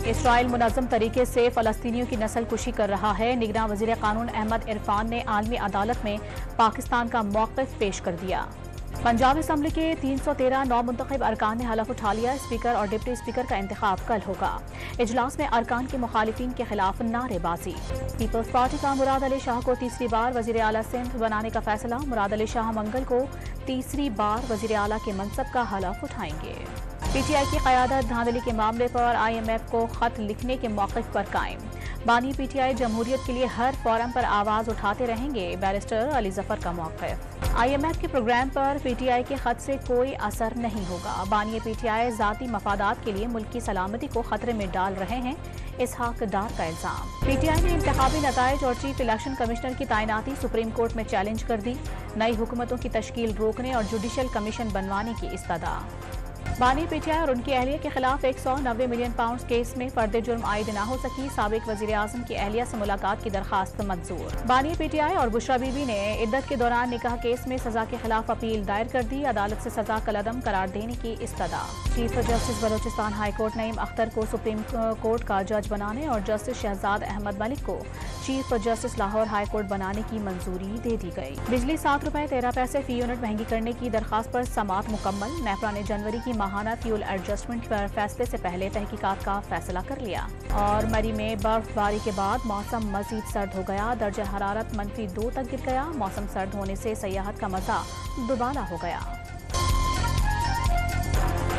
اسرائیل منظم طریقے سے فلسطینیوں کی نسل کشی کر رہا ہے۔ نگراں وزیر قانون احمد عرفان نے عالمی عدالت میں پاکستان کا موقف پیش کر دیا۔ پنجاب اسمبلی کے 313 نو منتخب ارکان نے حلف اٹھا لیا۔ اسپیکر اور ڈپٹی اسپیکر کا انتخاب کل ہوگا۔ اجلاس میں ارکان کی مخالفین کے خلاف نعرے بازی۔ پیپلز پارٹی کا مراد علی شاہ کو تیسری بار وزیر اعلیٰ سندھ بنانے کا فیصلہ۔ مراد علی شاہ منگل کو تیسری بار وزیر اعلیٰ کے منصب کا حلف اٹھائیں گے۔ پی ٹی آئی کی قیادت دھاندلی کے معاملے پر آئی ایم ایف کو خط لکھنے کے موقف پر قائم۔ بانی پی ٹی آئی جمہوریت کے لیے ہر فورم پر آواز اٹھاتے رہیں گے، بیرسٹر علی ظفر کا موقف۔ آئی ایم ایف کے پروگرام پر پی ٹی آئی کے خط سے کوئی اثر نہیں ہوگا۔ بانی پی ٹی آئی ذاتی مفادات کے لیے ملک کی سلامتی کو خطرے میں ڈال رہے ہیں، اسحاق ڈار کا الزام۔ پی ٹی آئی نے انتخابی نتائج اور چیف الیکشن کمشنر کی تعیناتی سپریم کورٹ میں چیلنج کر دی۔ نئی حکومتوں کی تشکیل روکنے اور جوڈیشل کمیشن بنوانے کی استدعا۔ بانی پی ٹی آئی اور ان کی اہلیہ کے خلاف 190 ملین پاؤنڈز کیس میں فرد جرم عائد نہ ہو سکی۔ سابق وزیر اعظم کی اہلیہ سے ملاقات کی درخواست منظور۔ بانی پی ٹی آئی اور بشرا بی بی نے عدت کے دوران نکاح کیس میں سزا کے خلاف اپیل دائر کر دی۔ عدالت سے سزا کالعدم قرار دینے کی استدعا۔ Chief justice Balochistan high court Naeem Akhtar کو سپریم کورٹ کا جج بنانے اور جسٹس شہزاد احمد ملک کو chief justice Lahore high court بنانے کی منظوری دے دی گئی۔ بجلی 7 روپے 13 پیسے فی یونٹ مہنگی کرنے کی درخواست پر سماعت مکمل۔ نیپرا نے جنوری کی ماہانہ فیول ایڈجسٹمنٹ پر فیصلے سے پہلے تحقیقات کا فیصلہ کر لیا۔ اور مری میں برف باری کے بعد موسم مزید سرد ہو گیا۔ درجہ حرارت -2 تک گر گیا۔ موسم سرد ہونے سے سیاحت کا مزہ دوبالا ہو گیا۔